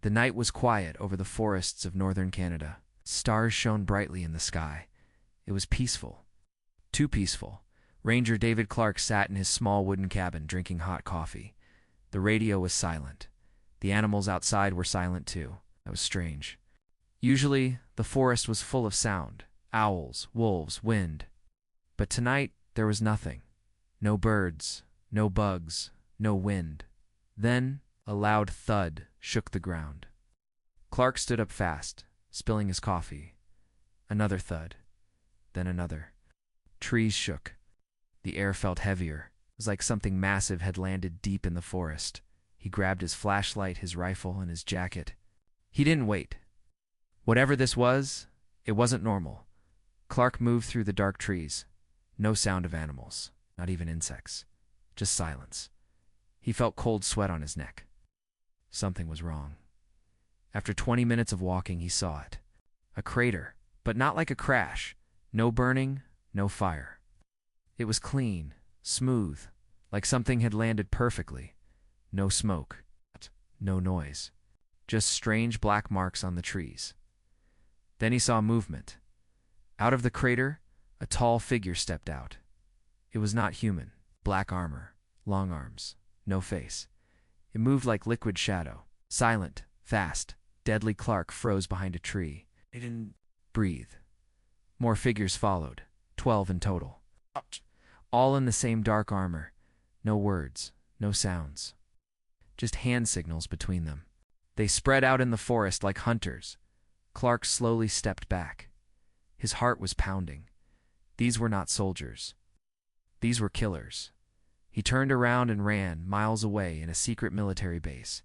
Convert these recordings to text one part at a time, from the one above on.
The night was quiet over the forests of northern Canada. Stars shone brightly in the sky. It was peaceful. Too peaceful. Ranger David Clark sat in his small wooden cabin drinking hot coffee. The radio was silent. The animals outside were silent too. That was strange. Usually, the forest was full of sound. Owls, wolves, wind. But tonight, there was nothing. No birds, no bugs, no wind. Then, a loud thud shook the ground. Clark stood up fast, spilling his coffee. Another thud. Then another. Trees shook. The air felt heavier. It was like something massive had landed deep in the forest. He grabbed his flashlight, his rifle, and his jacket. He didn't wait. Whatever this was, it wasn't normal. Clark moved through the dark trees. No sound of animals, not even insects. Just silence. He felt cold sweat on his neck. Something was wrong. After 20 minutes of walking, he saw it. A crater, but not like a crash. No burning, no fire. It was clean, smooth, like something had landed perfectly. No smoke, no noise. Just strange black marks on the trees. Then he saw movement. Out of the crater, a tall figure stepped out. It was not human. Black armor, long arms, no face. It moved like liquid shadow. Silent, fast, deadly. Clark froze behind a tree. He didn't breathe. More figures followed, 12 in total. All in the same dark armor. No words, no sounds. Just hand signals between them. They spread out in the forest like hunters. Clark slowly stepped back. His heart was pounding. These were not soldiers. These were killers. He turned around and ran, miles away in a secret military base.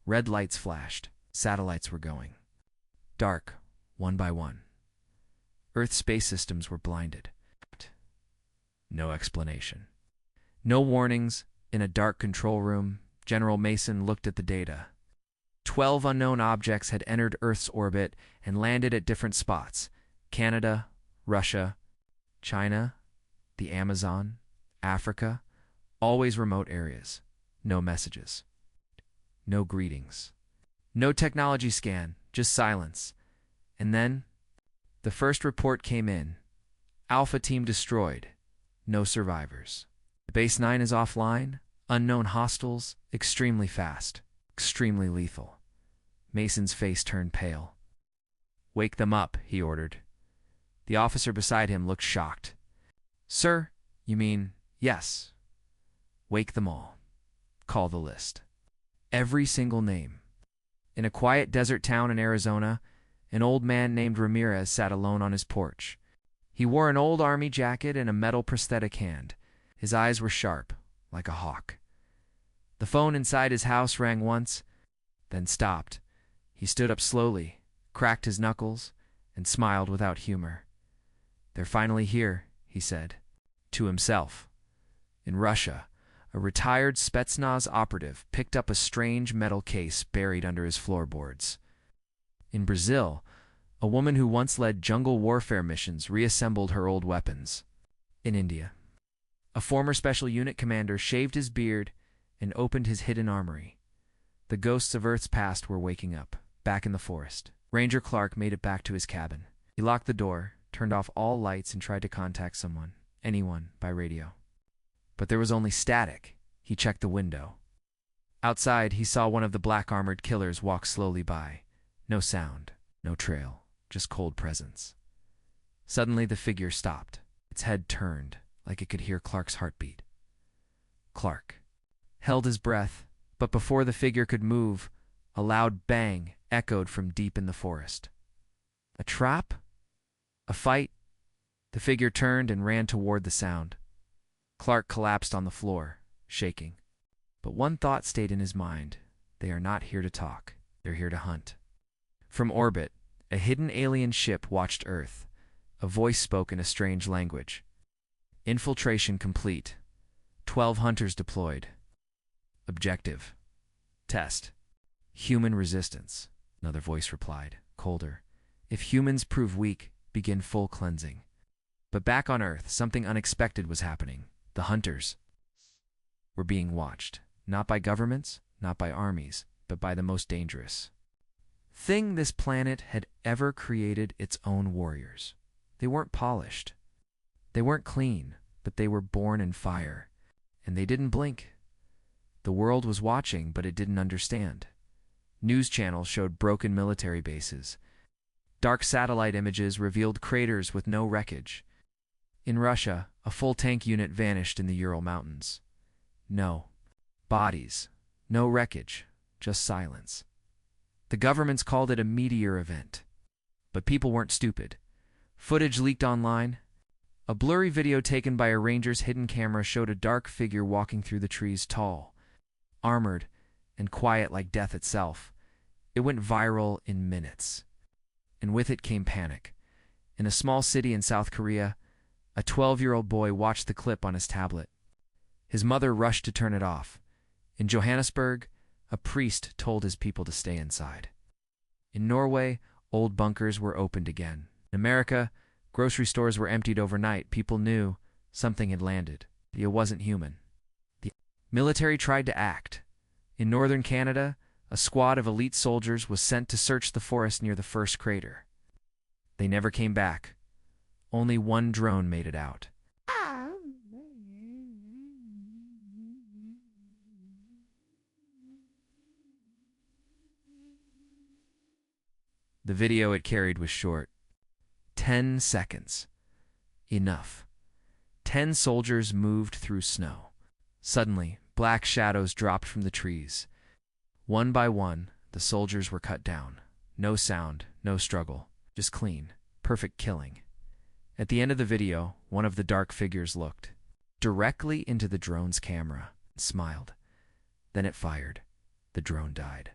Red lights flashed. Satellites were going. Dark, one by one. Earth's space systems were blinded. No explanation. No warnings. In a dark control room, General Mason looked at the data. 12 unknown objects had entered Earth's orbit and landed at different spots. Canada, Russia, China, the Amazon, Africa, always remote areas. No messages. No greetings. No technology scan, just silence. And then, the first report came in. Alpha team destroyed. No survivors. Base 9 is offline. Unknown hostiles, extremely fast, extremely lethal. Mason's face turned pale. "Wake them up," he ordered. The officer beside him looked shocked. "Sir, you mean, yes. Wake them all. Call the list." Every single name. In a quiet desert town in Arizona, an old man named Ramirez sat alone on his porch. He wore an old army jacket and a metal prosthetic hand. His eyes were sharp, like a hawk. The phone inside his house rang once, then stopped. He stood up slowly, cracked his knuckles, and smiled without humor. "They're finally here," he said, to himself. In Russia, a retired Spetsnaz operative picked up a strange metal case buried under his floorboards. In Brazil, a woman who once led jungle warfare missions reassembled her old weapons. In India, a former special unit commander shaved his beard and opened his hidden armory. The ghosts of Earth's past were waking up, back in the forest. Ranger Clark made it back to his cabin. He locked the door, turned off all lights, and tried to contact someone, anyone, by radio. But there was only static. He checked the window. Outside, he saw one of the black-armored killers walk slowly by. No sound, no trail, just cold presence. Suddenly, the figure stopped. Its head turned, like it could hear Clark's heartbeat. Clark held his breath, but before the figure could move, a loud bang echoed from deep in the forest. A trap? A fight? The figure turned and ran toward the sound. Clark collapsed on the floor, shaking. But one thought stayed in his mind. They are not here to talk. They're here to hunt. From orbit, a hidden alien ship watched Earth. A voice spoke in a strange language. "Infiltration complete. 12 hunters deployed. Objective. Test. Human resistance." Another voice replied, colder. "If humans prove weak, begin full cleansing." But back on Earth, something unexpected was happening. The hunters were being watched, not by governments, not by armies, but by the most dangerous. thing this planet had ever created its own warriors. They weren't polished. They weren't clean, but they were born in fire. And they didn't blink. The world was watching, but it didn't understand. News channels showed broken military bases. Dark satellite images revealed craters with no wreckage. In Russia, a full tank unit vanished in the Ural Mountains. No bodies, no wreckage, just silence. The governments called it a meteor event. But people weren't stupid. Footage leaked online. A blurry video taken by a ranger's hidden camera showed a dark figure walking through the trees, tall, armored, and quiet like death itself. It went viral in minutes. And with it came panic. In a small city in South Korea, a 12-year-old boy watched the clip on his tablet. His mother rushed to turn it off. In Johannesburg, a priest told his people to stay inside. In Norway, old bunkers were opened again. In America, grocery stores were emptied overnight. People knew something had landed. It wasn't human. The military tried to act. In northern Canada, a squad of elite soldiers was sent to search the forest near the first crater. They never came back. Only one drone made it out. The video it carried was short. 10 seconds. Enough. 10 soldiers moved through snow. Suddenly, black shadows dropped from the trees. One by one, the soldiers were cut down. No sound, no struggle, just clean, perfect killing. At the end of the video, one of the dark figures looked directly into the drone's camera and smiled. Then it fired. The drone died.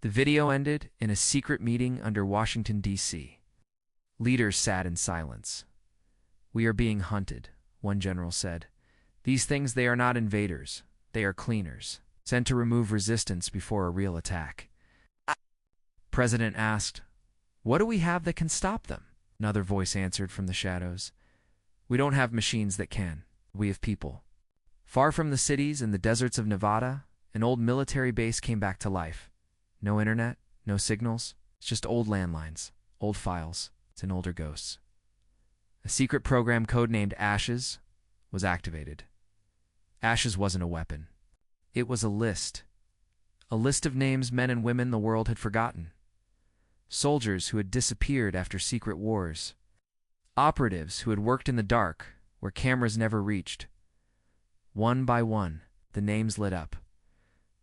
The video ended in a secret meeting under Washington, D.C. Leaders sat in silence. "We are being hunted," one general said. "These things, they are not invaders. They are cleaners, sent to remove resistance before a real attack." President asked, "What do we have that can stop them?" Another voice answered from the shadows. "We don't have machines that can. We have people." Far from the cities and the deserts of Nevada, an old military base came back to life. No internet, no signals, it's just old landlines, old files, and older ghosts. A secret program codenamed Ashes was activated. Ashes wasn't a weapon. It was a list of names, men and women the world had forgotten. Soldiers who had disappeared after secret wars. Operatives who had worked in the dark, where cameras never reached. One by one, the names lit up.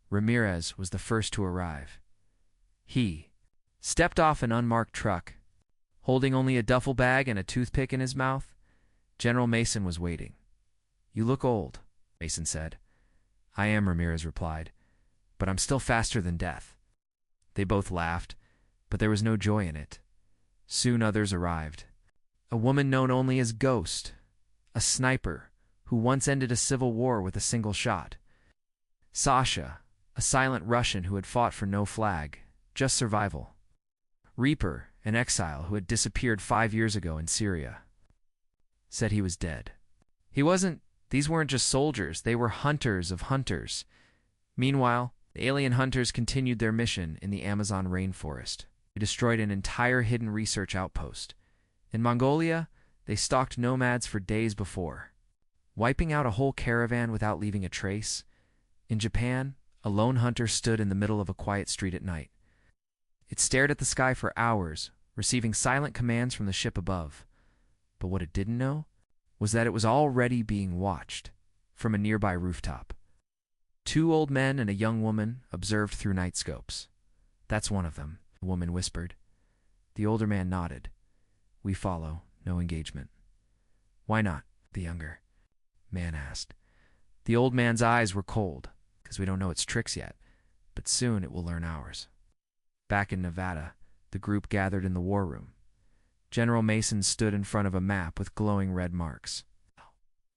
Ramirez was the first to arrive. He stepped off an unmarked truck, holding only a duffel bag and a toothpick in his mouth. General Mason was waiting. "You look old," Mason said. "I am," Ramirez replied, "but I'm still faster than death." They both laughed, but there was no joy in it. Soon others arrived. A woman known only as Ghost, a sniper who once ended a civil war with a single shot. Sasha, a silent Russian who had fought for no flag, just survival. Reaper, an exile who had disappeared 5 years ago in Syria. Said he was dead. These weren't just soldiers, they were hunters of hunters. Meanwhile, the alien hunters continued their mission in the Amazon rainforest. They destroyed an entire hidden research outpost. In Mongolia, they stalked nomads for days before, wiping out a whole caravan without leaving a trace. In Japan, a lone hunter stood in the middle of a quiet street at night. It stared at the sky for hours, receiving silent commands from the ship above. But what it didn't know was that it was already being watched from a nearby rooftop. 2 old men and a young woman observed through night scopes. "That's one of them," the woman whispered. The older man nodded. "We follow, no engagement." "Why not?" the younger man asked. The old man's eyes were cold, "Because we don't know its tricks yet, but soon it will learn ours." Back in Nevada, the group gathered in the war room. General Mason stood in front of a map with glowing red marks.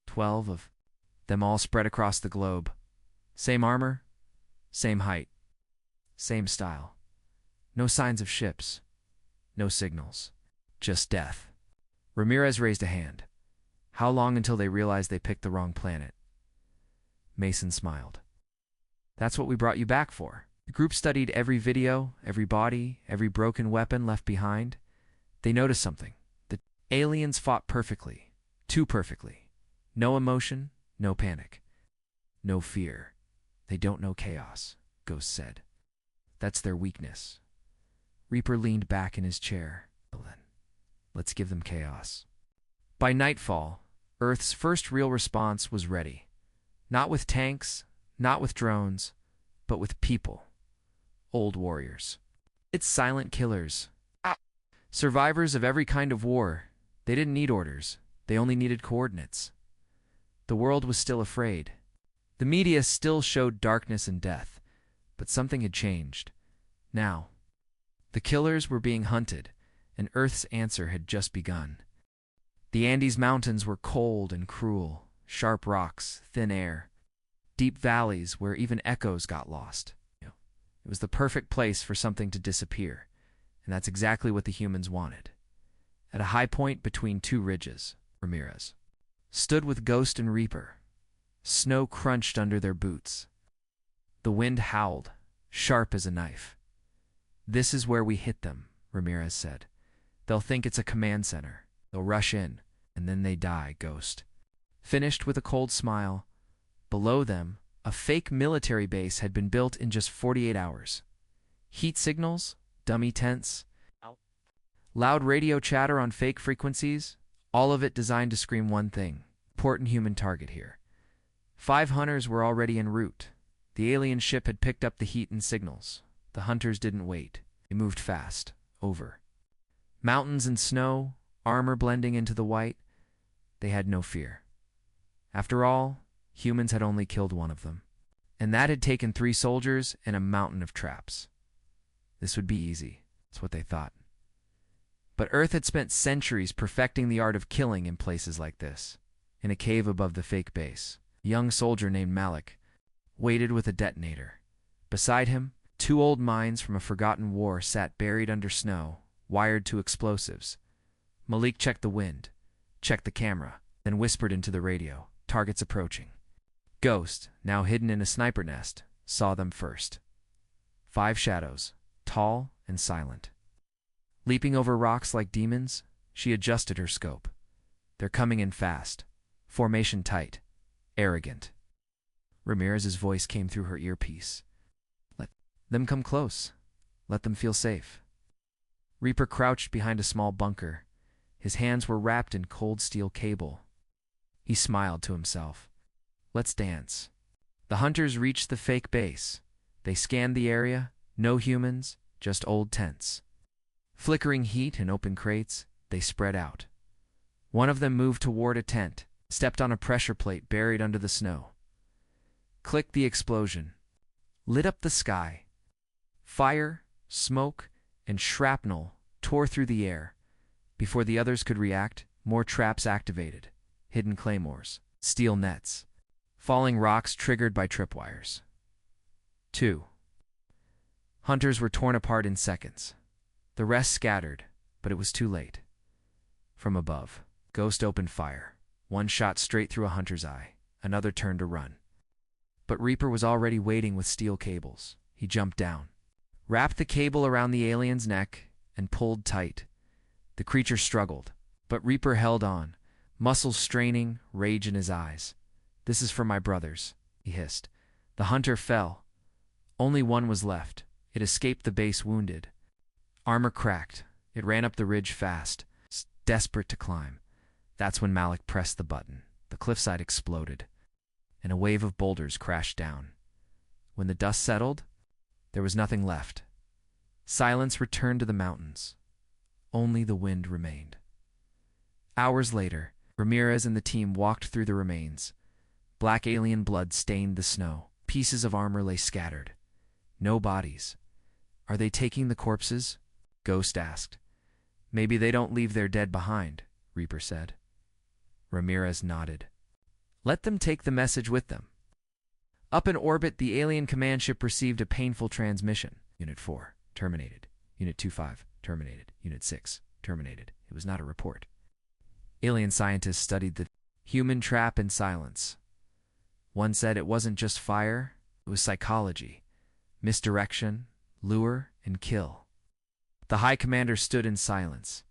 12 of them all spread across the globe. Same armor, same height, same style. No signs of ships, no signals, just death. Ramirez raised a hand. "How long until they realize they picked the wrong planet?" Mason smiled. "That's what we brought you back for." The group studied every video, every body, every broken weapon left behind. They noticed something. The aliens fought perfectly, too perfectly. No emotion, no panic, no fear. They don't know chaos, Ghost said. That's their weakness. Reaper leaned back in his chair. Well then, let's give them chaos. By nightfall, Earth's first real response was ready. Not with tanks, not with drones, but with people. Old warriors. It's silent killers. Survivors of every kind of war. They didn't need orders. They only needed coordinates. The world was still afraid. The media still showed darkness and death, but something had changed. Now, the killers were being hunted, and Earth's answer had just begun. The Andes Mountains were cold and cruel, sharp rocks, thin air, deep valleys where even echoes got lost. It was the perfect place for something to disappear, and that's exactly what the humans wanted. At a high point between two ridges, Ramirez stood with Ghost and Reaper. Snow crunched under their boots. The wind howled, sharp as a knife. "This is where we hit them," Ramirez said. "They'll think it's a command center. They'll rush in, and then they die, Ghost." Finished with a cold smile, below them, a fake military base had been built in just 48 hours. Heat signals, dummy tents, loud radio chatter on fake frequencies, all of it designed to scream one thing: important human target here. 5 hunters were already en route. The alien ship had picked up the heat and signals. The hunters didn't wait. They moved fast. Over. Mountains and snow, armor blending into the white. They had no fear. After all, humans had only killed one of them. And that had taken 3 soldiers and a mountain of traps. This would be easy. That's what they thought. But Earth had spent centuries perfecting the art of killing in places like this. In a cave above the fake base, a young soldier named Malik waited with a detonator. Beside him, 2 old mines from a forgotten war sat buried under snow, wired to explosives. Malik checked the wind, checked the camera, then whispered into the radio, "Targets approaching." Ghost, now hidden in a sniper nest, saw them first. 5 shadows, tall and silent. Leaping over rocks like demons, she adjusted her scope. They're coming in fast. Formation tight. Arrogant. Ramirez's voice came through her earpiece. "Let them come close. Let them feel safe." Reaper crouched behind a small bunker. His hands were wrapped in cold steel cable. He smiled to himself. "Let's dance." The hunters reached the fake base. They scanned the area. No humans, just old tents. Flickering heat and open crates, they spread out. One of them moved toward a tent, stepped on a pressure plate buried under the snow. Clicked the explosion. Lit up the sky. Fire, smoke, and shrapnel tore through the air. Before the others could react, more traps activated. Hidden claymores, steel nets, falling rocks triggered by tripwires. 2. Hunters were torn apart in seconds. The rest scattered, but it was too late. From above, Ghost opened fire. One shot straight through a hunter's eye. Another turned to run. But Reaper was already waiting with steel cables. He jumped down, wrapped the cable around the alien's neck, and pulled tight. The creature struggled, but Reaper held on, muscles straining, rage in his eyes. "This is for my brothers," he hissed. The hunter fell. Only one was left. It escaped the base wounded. Armor cracked. It ran up the ridge fast, desperate to climb. That's when Malik pressed the button. The cliffside exploded, and a wave of boulders crashed down. When the dust settled, there was nothing left. Silence returned to the mountains. Only the wind remained. Hours later, Ramirez and the team walked through the remains. Black alien blood stained the snow. Pieces of armor lay scattered. No bodies. "Are they taking the corpses?" Ghost asked. "Maybe they don't leave their dead behind," Reaper said. Ramirez nodded. "Let them take the message with them." Up in orbit, the alien command ship received a painful transmission. Unit 4, terminated. Unit 25, terminated. Unit 6, terminated. It was not a report. Alien scientists studied the human trap in silence. One said it wasn't just fire, it was psychology. misdirection, lure, and kill. The High Commander stood in silence.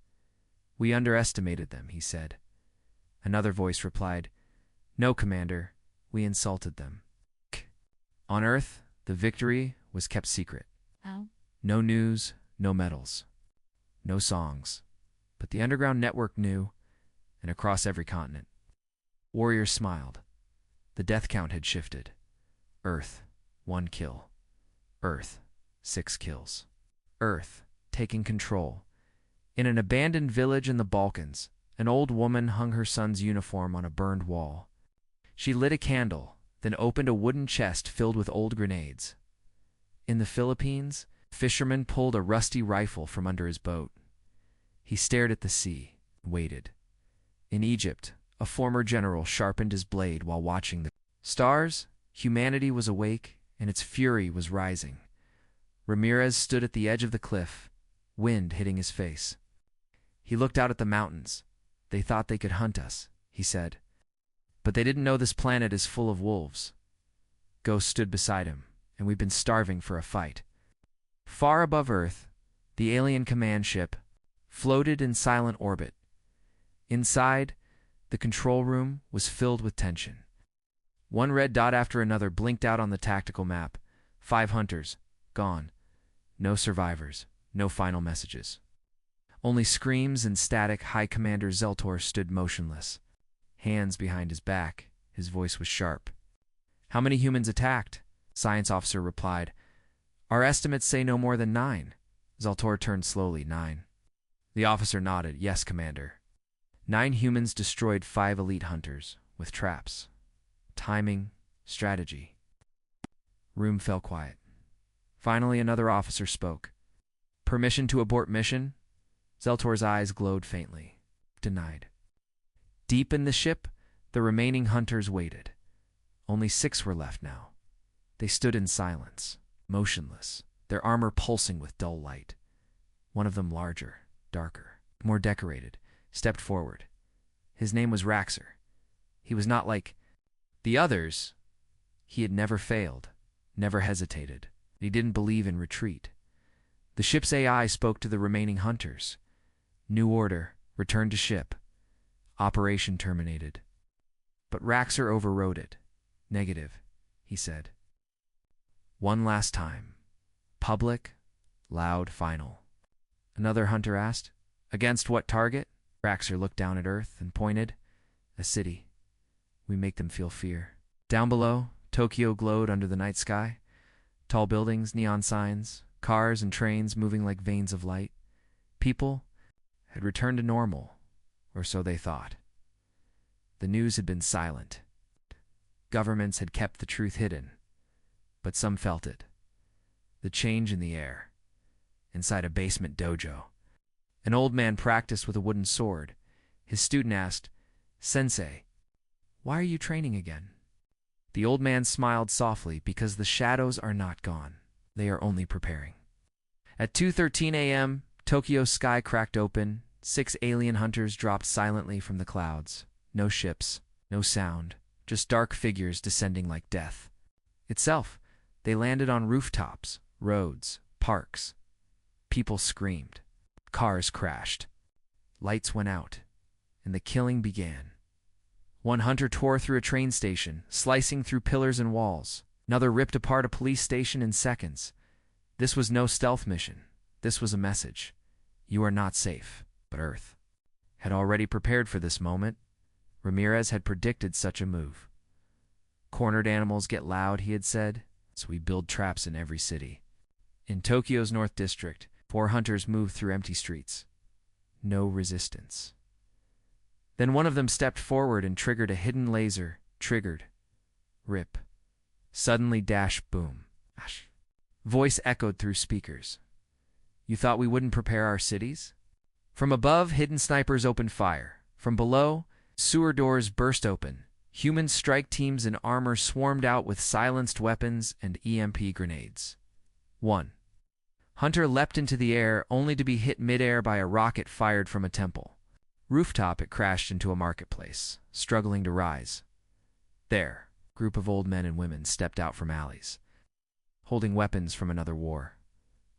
"We underestimated them," he said. Another voice replied, "No, Commander, we insulted them." On Earth, the victory was kept secret. How? No news, no medals, no songs. But the underground network knew, and across every continent. Warriors smiled. The death count had shifted. Earth, 1 kill. Earth, 6 kills. Earth, taking control. In an abandoned village in the Balkans, an old woman hung her son's uniform on a burned wall. She lit a candle, then opened a wooden chest filled with old grenades. In the Philippines, a fisherman pulled a rusty rifle from under his boat. He stared at the sea, waited. In Egypt, a former general sharpened his blade while watching the stars. Humanity was awake, and its fury was rising. Ramirez stood at the edge of the cliff, wind hitting his face. He looked out at the mountains. "They thought they could hunt us," he said. "But they didn't know this planet is full of wolves." Ghost stood beside him, "And we've been starving for a fight." Far above Earth, the alien command ship floated in silent orbit. Inside, the control room was filled with tension. One red dot after another blinked out on the tactical map. 5 hunters, gone. No survivors, no final messages. Only screams and static. High Commander Zeltor stood motionless, hands behind his back. His voice was sharp. "How many humans attacked?" Science officer replied. "Our estimates say no more than 9. Zeltor turned slowly. 9. The officer nodded. "Yes, Commander." 9 humans destroyed 5 elite hunters, with traps. Timing, strategy. Room fell quiet. Finally, another officer spoke. "Permission to abort mission?" Zeltor's eyes glowed faintly. Denied. Deep in the ship, the remaining hunters waited. Only 6 were left now. They stood in silence, motionless, their armor pulsing with dull light. One of them, larger, darker, more decorated, stepped forward. His name was Raxer. He was not like the others. He had never failed, never hesitated. He didn't believe in retreat. The ship's AI spoke to the remaining hunters. "New order, return to ship. Operation terminated." But Raxer overrode it. "Negative," he said. "One last time. Public, loud, final." Another hunter asked, "Against what target?" Raxer looked down at Earth and pointed. "A city. We make them feel fear." Down below, Tokyo glowed under the night sky. Tall buildings, neon signs, cars and trains moving like veins of light. People had returned to normal, or so they thought. The news had been silent. Governments had kept the truth hidden, but some felt it. The change in the air. Inside a basement dojo, an old man practiced with a wooden sword. His student asked, "Sensei, why are you training again?" The old man smiled softly. "Because the shadows are not gone. They are only preparing." At 2:13 a.m., Tokyo's sky cracked open. 6 alien hunters dropped silently from the clouds. No ships, no sound, just dark figures descending like death itself. They landed on rooftops, roads, parks. People screamed. Cars crashed. Lights went out, and the killing began. One hunter tore through a train station, slicing through pillars and walls. Another ripped apart a police station in seconds. This was no stealth mission. This was a message. You are not safe. But Earth had already prepared for this moment. Ramirez had predicted such a move. "Cornered animals get loud," he had said, "so we build traps in every city." In Tokyo's North District, 4 hunters moved through empty streets. No resistance. Then one of them stepped forward and triggered a hidden laser. Triggered. Rip. Suddenly dash boom. Ash. Voice echoed through speakers. "You thought we wouldn't prepare our cities?" From above, hidden snipers opened fire. From below, sewer doors burst open. Human strike teams in armor swarmed out with silenced weapons and EMP grenades. 1. Hunter leapt into the air, only to be hit midair by a rocket fired from a temple. Rooftop, it crashed into a marketplace, struggling to rise. There, a group of old men and women stepped out from alleys. holding weapons from another war.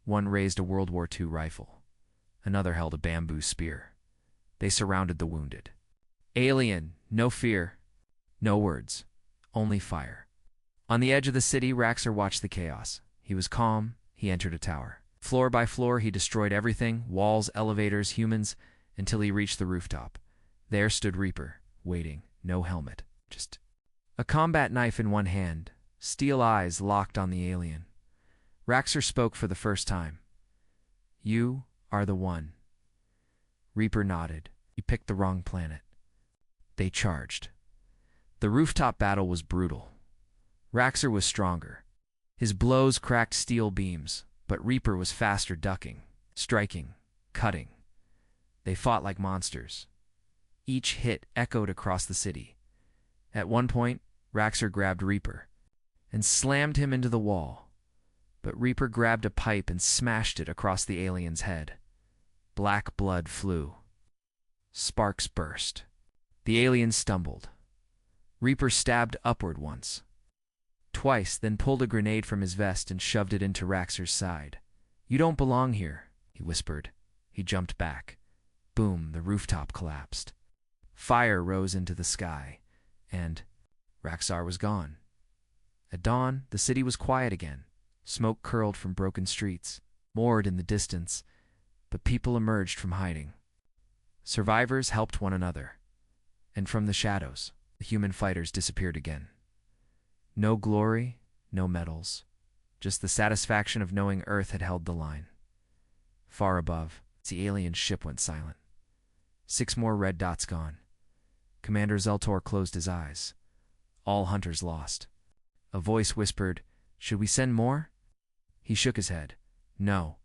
One raised a World War II rifle. Another held a bamboo spear. They surrounded the wounded. Alien, no fear. No words, only fire. On the edge of the city, Raxer watched the chaos. He was calm. He entered a tower. Floor by floor, he destroyed everything, walls, elevators, humans, until he reached the rooftop. There stood Reaper, waiting, no helmet, just a combat knife in one hand, steel eyes locked on the alien. Raxer spoke for the first time. "You are the one." Reaper nodded. "You picked the wrong planet." They charged. The rooftop battle was brutal. Raxer was stronger. His blows cracked steel beams, but Reaper was faster, ducking, striking, cutting. They fought like monsters. Each hit echoed across the city. At one point, Raxer grabbed Reaper and slammed him into the wall. But Reaper grabbed a pipe and smashed it across the alien's head. Black blood flew. Sparks burst. The alien stumbled. Reaper stabbed upward once. Twice, then pulled a grenade from his vest and shoved it into Raxer's side. "You don't belong here," he whispered. He jumped back. Boom, the rooftop collapsed. Fire rose into the sky, and Raxar was gone. At dawn, the city was quiet again. Smoke curled from broken streets, moored in the distance, but people emerged from hiding. Survivors helped one another, and from the shadows, the human fighters disappeared again. No glory, no medals, just the satisfaction of knowing Earth had held the line. Far above, the alien ship went silent. 6 more red dots gone. Commander Zeltor closed his eyes. All hunters lost. A voice whispered, "Should we send more?" He shook his head. "No,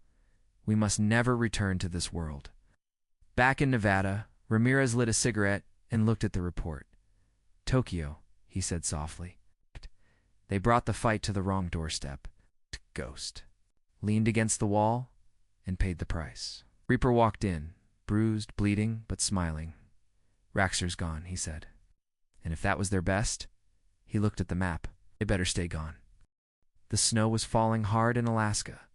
we must never return to this world." Back in Nevada, Ramirez lit a cigarette and looked at the report. "Tokyo," he said softly. "They brought the fight to the wrong doorstep." Ghost leaned against the wall and paid the price. Reaper walked in, bruised, bleeding, but smiling. "Raxer's gone," he said. "And if that was their best," he looked at the map, "they better stay gone." The snow was falling hard in Alaska.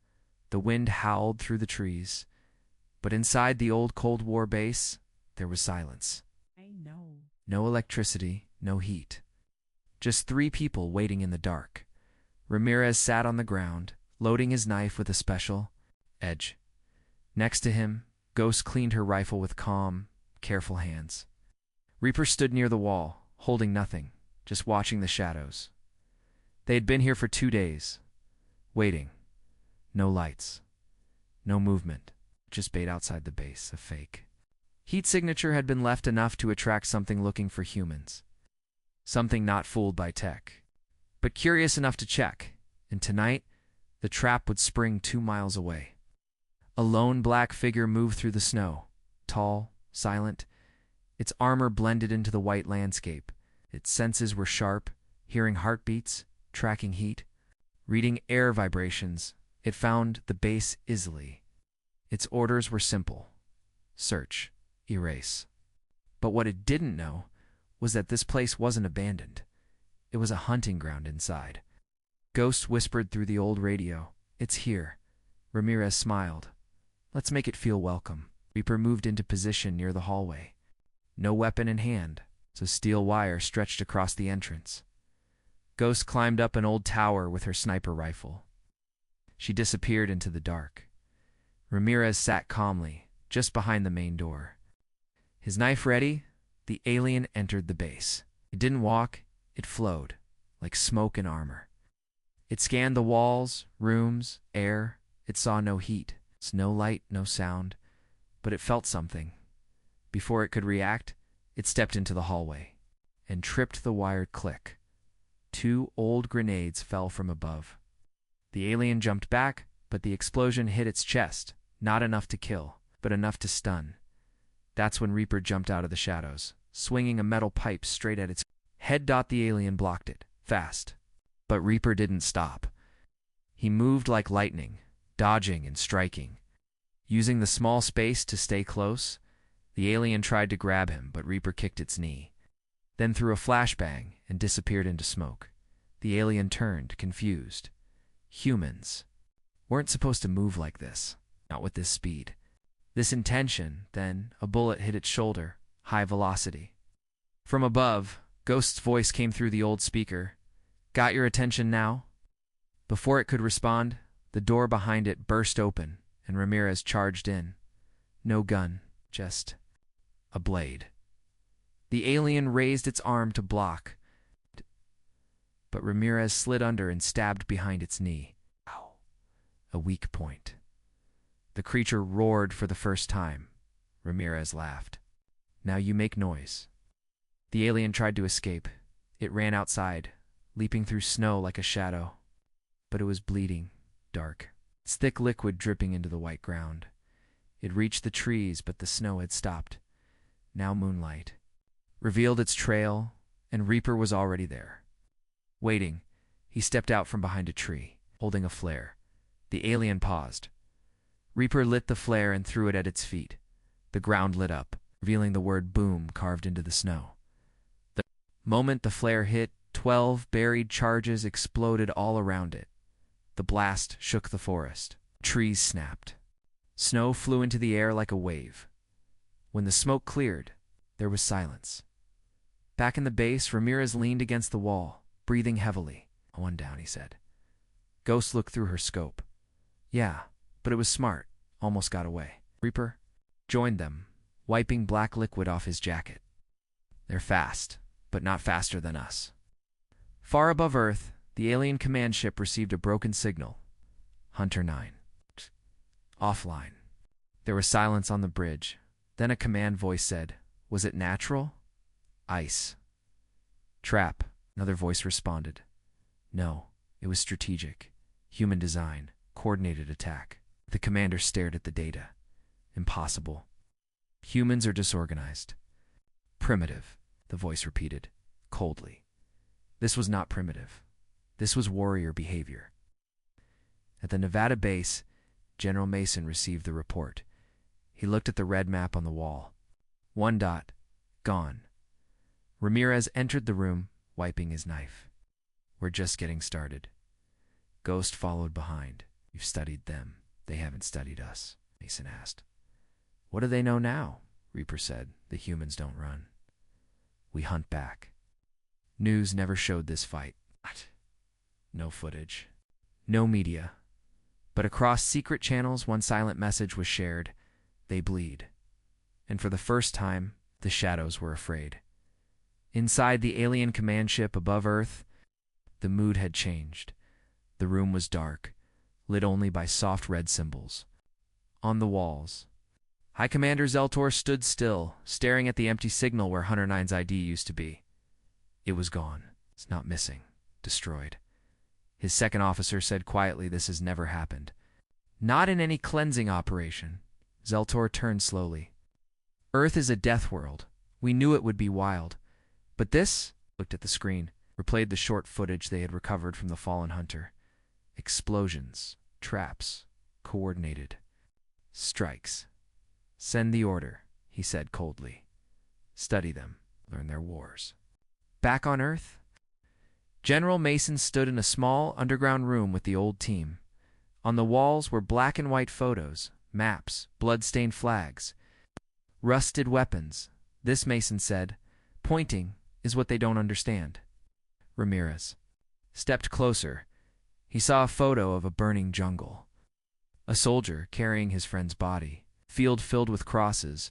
The wind howled through the trees. But inside the old Cold War base, there was silence. No electricity, no heat. Just 3 people waiting in the dark. Ramirez sat on the ground, loading his knife with a special edge. Next to him, Ghost cleaned her rifle with calm, careful hands. Reaper stood near the wall, holding nothing, just watching the shadows. They had been here for 2 days, waiting. No lights, no movement, just bait outside the base, a fake. Heat signature had been left enough to attract something looking for humans. Something not fooled by tech, but curious enough to check, and tonight, the trap would spring 2 miles away. A lone black figure moved through the snow, tall, silent. Its armor blended into the white landscape. Its senses were sharp, hearing heartbeats, tracking heat, reading air vibrations. It found the base easily. Its orders were simple: search, erase. But what it didn't know was that this place wasn't abandoned. It was a hunting ground inside. Ghost whispered through the old radio, "It's here." Ramirez smiled. "Let's make it feel welcome." Reaper moved into position near the hallway. No weapon in hand, so steel wire stretched across the entrance. Ghost climbed up an old tower with her sniper rifle. She disappeared into the dark. Ramirez sat calmly, just behind the main door. His knife ready, the alien entered the base. It didn't walk, it flowed, like smoke in armor. It scanned the walls, rooms, air. It saw no heat, no light, no sound, but it felt something. Before it could react, it stepped into the hallway and tripped the wired click. 2 old grenades fell from above. The alien jumped back, but the explosion hit its chest, not enough to kill, but enough to stun. That's when Reaper jumped out of the shadows, swinging a metal pipe straight at its head. The alien blocked it, fast. But Reaper didn't stop. He moved like lightning, dodging and striking. Using the small space to stay close, the alien tried to grab him, but Reaper kicked its knee, then threw a flashbang and disappeared into smoke. The alien turned, confused. Humans weren't supposed to move like this, not with this speed. This intention, then a bullet hit its shoulder, high velocity. From above, Ghost's voice came through the old speaker. Got your attention now? Before it could respond, the door behind it burst open, and Ramirez charged in. No gun, just a blade. The alien raised its arm to block, but Ramirez slid under and stabbed behind its knee. Ow. A weak point. The creature roared for the first time. Ramirez laughed. Now you make noise. The alien tried to escape. It ran outside, leaping through snow like a shadow. But it was bleeding, dark, its thick liquid dripping into the white ground. It reached the trees, but the snow had stopped. Now moonlight revealed its trail, and Reaper was already there. Waiting, he stepped out from behind a tree, holding a flare. The alien paused. Reaper lit the flare and threw it at its feet. The ground lit up, revealing the word boom carved into the snow. The moment the flare hit, 12 buried charges exploded all around it. The blast shook the forest. Trees snapped. Snow flew into the air like a wave. When the smoke cleared, there was silence. Back in the base, Ramirez leaned against the wall, breathing heavily. One down, he said. Ghost looked through her scope. Yeah, but it was smart. Almost got away. Reaper joined them, wiping black liquid off his jacket. They're fast, but not faster than us. Far above Earth, the alien command ship received a broken signal. Hunter 9. Offline. There was silence on the bridge. Then a command voice said, Was it natural? Ice. Trap. Another voice responded. No, it was strategic. Human design. Coordinated attack. The commander stared at the data. Impossible. Humans are disorganized. Primitive, the voice repeated, coldly. This was not primitive. This was warrior behavior. At the Nevada base, General Mason received the report. He looked at the red map on the wall. 1 dot. Gone. Ramirez entered the room, wiping his knife. We're just getting started. Ghost followed behind. You've studied them. They haven't studied us, Mason asked. What do they know now? Reaper said. The humans don't run. We hunt back. News never showed this fight. No footage. No media. But across secret channels, one silent message was shared. They bleed. And for the first time, the shadows were afraid. Inside the alien command ship above Earth, the mood had changed. The room was dark, lit only by soft red symbols. On the walls, High Commander Zeltor stood still, staring at the empty signal where Hunter 9's ID used to be. It was gone. It's not missing. Destroyed. His second officer said quietly, this has never happened. Not in any cleansing operation. Zeltor turned slowly. Earth is a death world. We knew it would be wild. But this, looked at the screen, replayed the short footage they had recovered from the fallen hunter. Explosions, traps, coordinated. Strikes. Send the order, he said coldly. Study them, learn their wars. Back on Earth, General Mason stood in a small underground room with the old team. On the walls were black and white photos, maps, blood-stained flags, rusted weapons. This, Mason said, pointing, is what they don't understand. Ramirez stepped closer. He saw a photo of a burning jungle. A soldier carrying his friend's body. Field filled with crosses.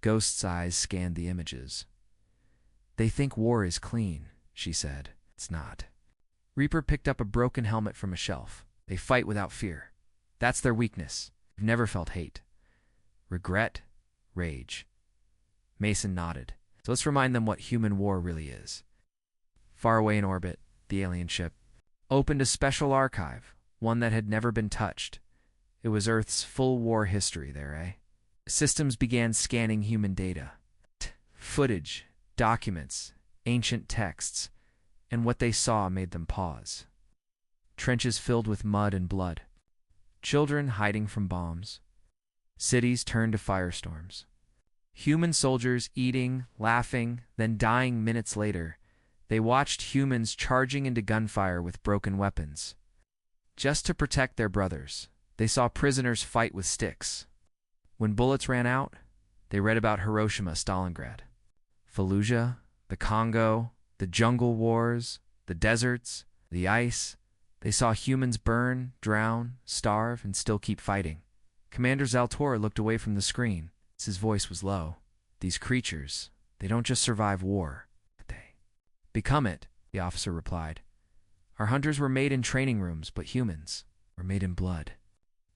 Ghost's eyes scanned the images. They think war is clean, she said. It's not. Reaper picked up a broken helmet from a shelf. They fight without fear. That's their weakness. They've never felt hate. Regret, rage. Mason nodded. So let's remind them what human war really is. Far away in orbit, the alien ship opened a special archive, one that had never been touched. It was Earth's full war history there, eh? Systems began scanning human data. Footage, documents, ancient texts, and what they saw made them pause. Trenches filled with mud and blood. Children hiding from bombs. Cities turned to firestorms. Human soldiers eating, laughing, then dying minutes later. They watched humans charging into gunfire with broken weapons. just to protect their brothers. They saw prisoners fight with sticks. When bullets ran out, they read about Hiroshima, Stalingrad, Fallujah, the Congo, the jungle wars, the deserts, the ice. They saw humans burn, drown, starve, and still keep fighting. Commander Zaltor looked away from the screen. His voice was low. These creatures, they don't just survive war. They become it, the officer replied. Our hunters were made in training rooms, but humans were made in blood.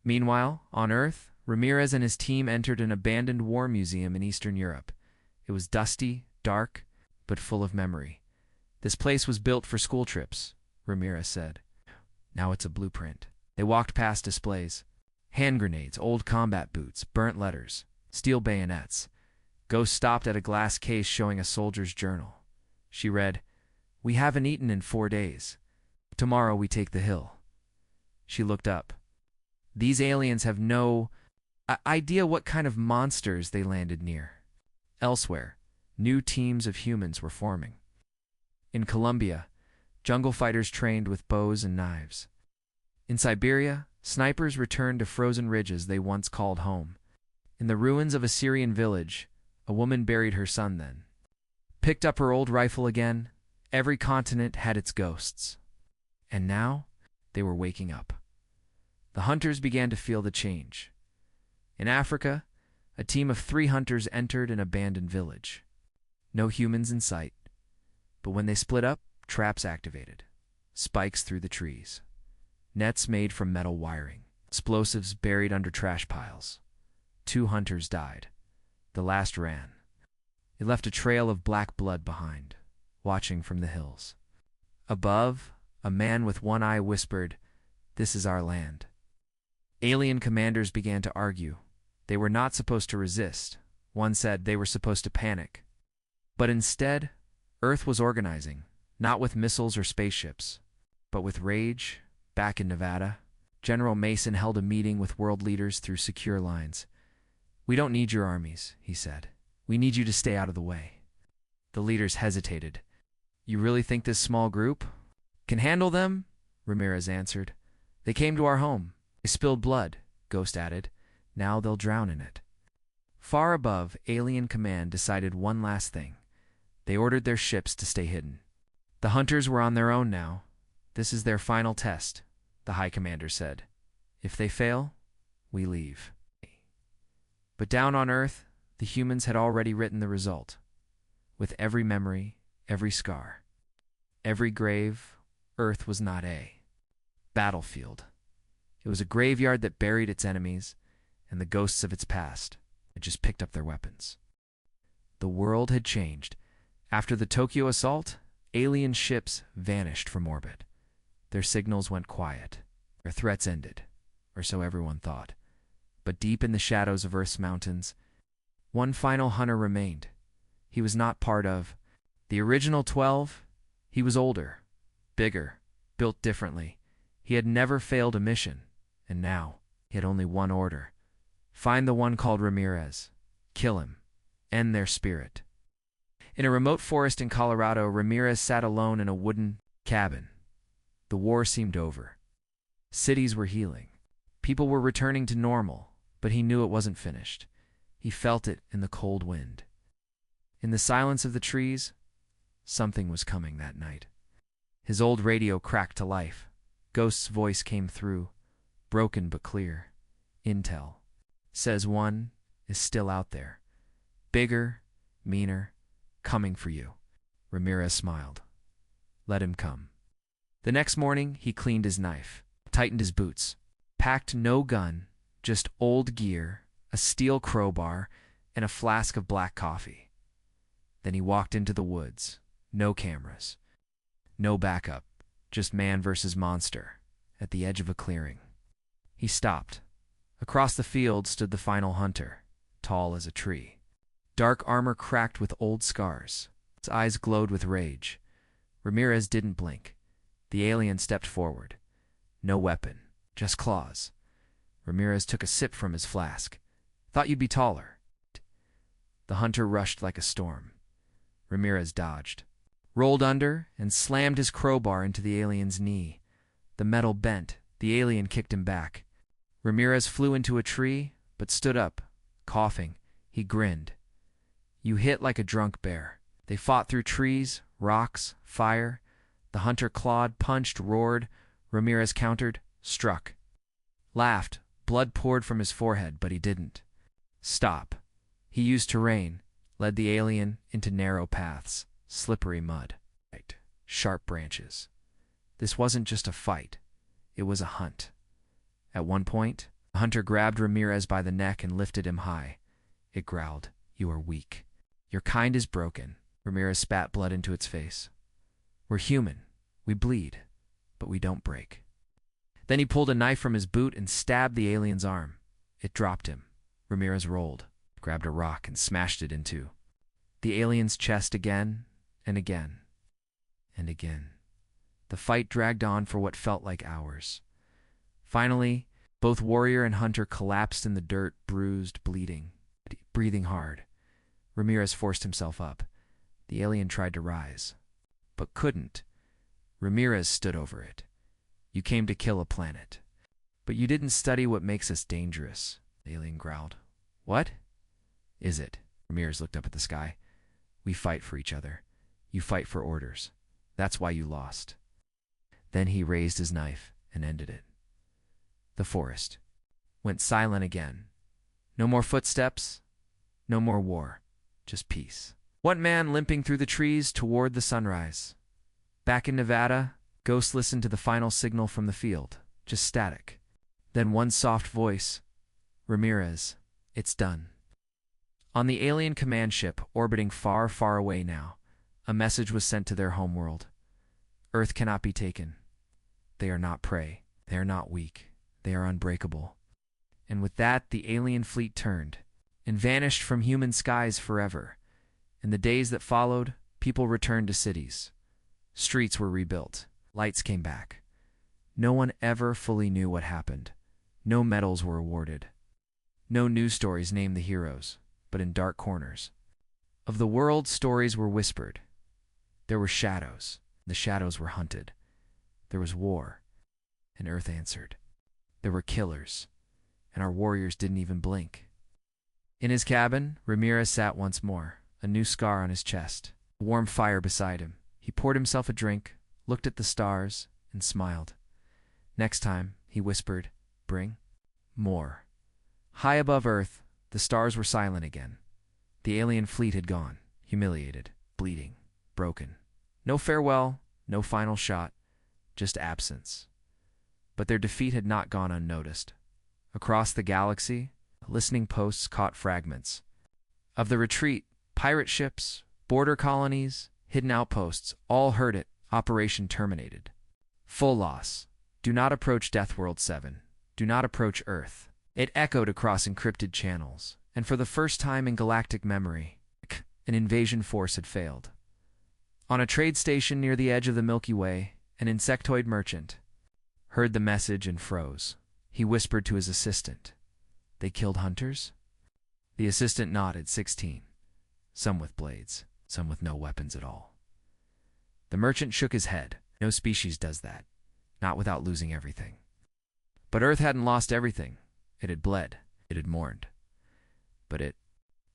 Meanwhile, on Earth, Ramirez and his team entered an abandoned war museum in Eastern Europe. It was dusty, dark, but full of memory. This place was built for school trips, Ramirez said. Now it's a blueprint. They walked past displays. Hand grenades, old combat boots, burnt letters, steel bayonets. Ghost stopped at a glass case showing a soldier's journal. She read, "We haven't eaten in 4 days. Tomorrow we take the hill." She looked up. These aliens have no idea what kind of monsters they landed near. Elsewhere, new teams of humans were forming. In Colombia, jungle fighters trained with bows and knives. In Siberia, snipers returned to frozen ridges they once called home. In the ruins of a Syrian village, a woman buried her son then. Picked up her old rifle again, every continent had its ghosts. And now, they were waking up. The hunters began to feel the change. In Africa, a team of 3 hunters entered an abandoned village. No humans in sight. But when they split up, traps activated. Spikes through the trees. Nets made from metal wiring. Explosives buried under trash piles. 2 hunters died. The last ran. It left a trail of black blood behind, watching from the hills. Above, a man with one eye whispered, "This is our land." Alien commanders began to argue. They were not supposed to resist. One said they were supposed to panic. But instead, Earth was organizing, not with missiles or spaceships, but with rage. Back in Nevada, General Mason held a meeting with world leaders through secure lines. "We don't need your armies," he said. "We need you to stay out of the way." The leaders hesitated. "You really think this small group can handle them?" Ramirez answered. "They came to our home. They spilled blood," Ghost added. "Now they'll drown in it." Far above, Alien Command decided one last thing. They ordered their ships to stay hidden. The hunters were on their own now. "This is their final test," the High Commander said. "If they fail, we leave." But down on Earth, the humans had already written the result. With every memory, every scar, every grave, Earth was not a battlefield. It was a graveyard that buried its enemies, and the ghosts of its past had just picked up their weapons. The world had changed. After the Tokyo assault, alien ships vanished from orbit. Their signals went quiet. Their threats ended, or so everyone thought. But deep in the shadows of Earth's mountains, one final hunter remained. He was not part of the original 12. He was older, bigger, built differently. He had never failed a mission, and now he had only one order. Find the one called Ramirez. Kill him. End their spirit. In a remote forest in Colorado, Ramirez sat alone in a wooden cabin. The war seemed over. Cities were healing. People were returning to normal, but he knew it wasn't finished. He felt it in the cold wind. In the silence of the trees, something was coming that night. His old radio cracked to life. Ghost's voice came through, broken but clear. "Intel. Says one is still out there. Bigger, meaner, coming for you." Ramirez smiled. Let him come. The next morning, he cleaned his knife, tightened his boots, packed no gun, just old gear, a steel crowbar, and a flask of black coffee. Then he walked into the woods. No cameras. No backup. Just man versus monster, at the edge of a clearing. He stopped. Across the field stood the final hunter, tall as a tree. Dark armor cracked with old scars. His eyes glowed with rage. Ramirez didn't blink. The alien stepped forward. No weapon, just claws. Ramirez took a sip from his flask. "Thought you'd be taller." The hunter rushed like a storm. Ramirez dodged, rolled under, and slammed his crowbar into the alien's knee. The metal bent, The alien kicked him back. Ramirez flew into a tree, but stood up, coughing. He grinned. You hit like a drunk bear. They fought through trees, rocks, fire. The hunter clawed, punched, roared. Ramirez countered, struck. Laughed. Blood poured from his forehead, but he didn't stop. He used terrain, led the alien into narrow paths, slippery mud, sharp branches. This wasn't just a fight. It was a hunt. At one point, the hunter grabbed Ramirez by the neck and lifted him high. It growled, "You are weak. Your kind is broken." Ramirez spat blood into its face. "We're human. We bleed, but we don't break." Then he pulled a knife from his boot and stabbed the alien's arm. It dropped him. Ramirez rolled, grabbed a rock, and smashed it in two. The alien's chest again, and again, and again. The fight dragged on for what felt like hours. Finally, both warrior and hunter collapsed in the dirt, bruised, bleeding, breathing hard. Ramirez forced himself up. The alien tried to rise, but couldn't. Ramirez stood over it. "You came to kill a planet, but you didn't study what makes us dangerous," the alien growled. "What is it?" Ramirez looked up at the sky. "We fight for each other. You fight for orders. That's why you lost." Then he raised his knife and ended it. The forest went silent again. No more footsteps, no more war, just peace. One man limping through the trees toward the sunrise. Back in Nevada, Ghost listened to the final signal from the field, just static. Then one soft voice, "Ramirez, it's done." On the alien command ship, orbiting far, far away now, a message was sent to their homeworld. Earth cannot be taken. They are not prey. They are not weak. They are unbreakable. And with that, the alien fleet turned and vanished from human skies forever. In the days that followed, people returned to cities. Streets were rebuilt. Lights came back. No one ever fully knew what happened. No medals were awarded. No news stories named the heroes, but in dark corners of the world, stories were whispered. There were shadows. The shadows were hunted. There was war, and Earth answered. There were killers, and our warriors didn't even blink. In his cabin, Ramirez sat once more, a new scar on his chest, a warm fire beside him. He poured himself a drink, looked at the stars, and smiled. Next time, he whispered, "Bring more." High above Earth, the stars were silent again. The alien fleet had gone, humiliated, bleeding, broken. No farewell, no final shot, just absence. But their defeat had not gone unnoticed. Across the galaxy, listening posts caught fragments of the retreat. Pirate ships, border colonies, hidden outposts, all heard it. Operation terminated. Full loss. Do not approach Deathworld 7. Do not approach Earth. It echoed across encrypted channels, and for the first time in galactic memory, an invasion force had failed. On a trade station near the edge of the Milky Way, an insectoid merchant heard the message and froze. He whispered to his assistant, "They killed hunters?" The assistant nodded. 16. Some with blades, some with no weapons at all. The merchant shook his head. No species does that, not without losing everything. But Earth hadn't lost everything. It had bled. It had mourned. But it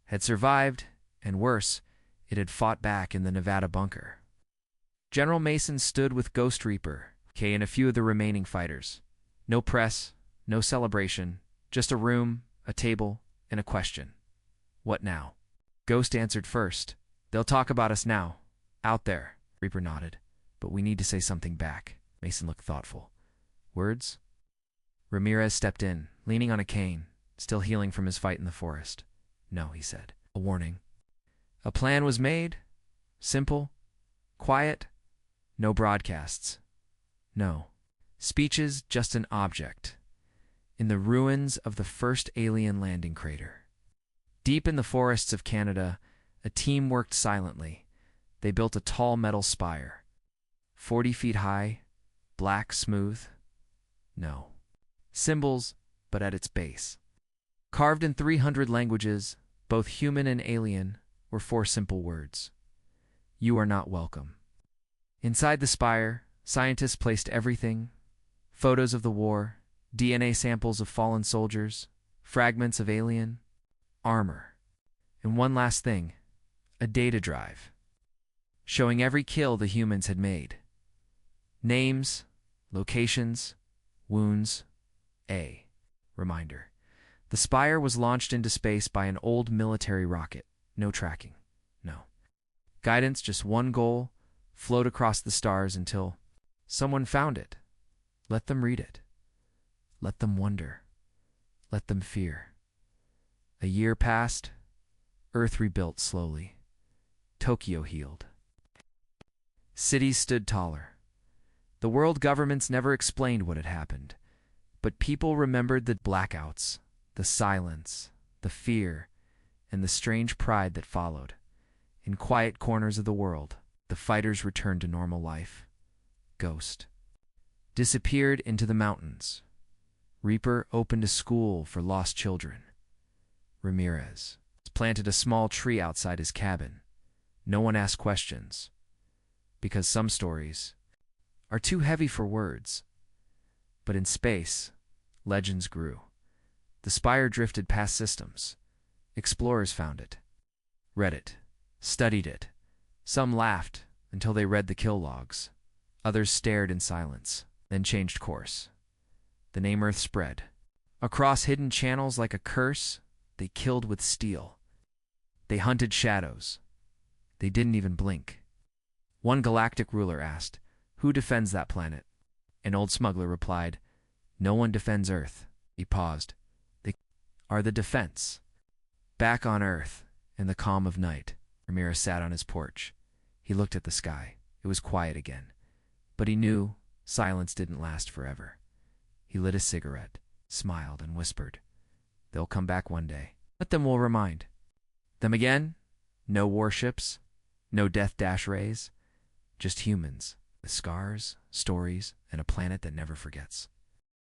had survived, and worse, it had fought back in the Nevada bunker. General Mason stood with Ghost Reaper, Kay, and a few of the remaining fighters. No press, no celebration, just a room, a table, and a question. What now? Ghost answered first. "They'll talk about us now. Out there." Reaper nodded. "But we need to say something back." Mason looked thoughtful. "Words?" Ramirez stepped in, leaning on a cane, still healing from his fight in the forest. "No," he said. "A warning. A plan was made. Simple. Quiet. No broadcasts. No speeches, just an object. In the ruins of the first alien landing crater. Deep in the forests of Canada, a team worked silently. They built a tall metal spire. 40 feet high, black, smooth. No symbols, but at its base. Carved in 300 languages, both human and alien, were 4 simple words. "You are not welcome." Inside the spire, scientists placed everything Photos of the war, DNA samples of fallen soldiers, fragments of alien armor. And one last thing, a data drive, showing every kill the humans had made. Names, locations, wounds. A reminder. The Spire was launched into space by an old military rocket. No tracking. No. Guidance, just one goal, float across the stars until someone found it. Let them read it. Let them wonder. Let them fear. A year passed. Earth rebuilt slowly. Tokyo healed. Cities stood taller. The world governments never explained what had happened, but people remembered the blackouts, the silence, the fear, and the strange pride that followed. In quiet corners of the world, the fighters returned to normal life. Ghost disappeared into the mountains. Reaper opened a school for lost children. Ramirez planted a small tree outside his cabin. No one asked questions, because some stories are too heavy for words. But in space, legends grew. The Spire drifted past systems. Explorers found it, read it, studied it. Some laughed until they read the kill logs. Others stared in silence, then changed course. The name Earth spread. Across hidden channels like a curse, they killed with steel. They hunted shadows. They didn't even blink. One galactic ruler asked, "Who defends that planet?" An old smuggler replied, "No one defends Earth." He paused. "They are the defense." Back on Earth, in the calm of night, Ramirez sat on his porch. He looked at the sky. It was quiet again. But he knew silence didn't last forever. He lit a cigarette, smiled, and whispered, "They'll come back one day. Let them will remind them again. No warships, no death dash rays, just humans with scars, stories, and a planet that never forgets."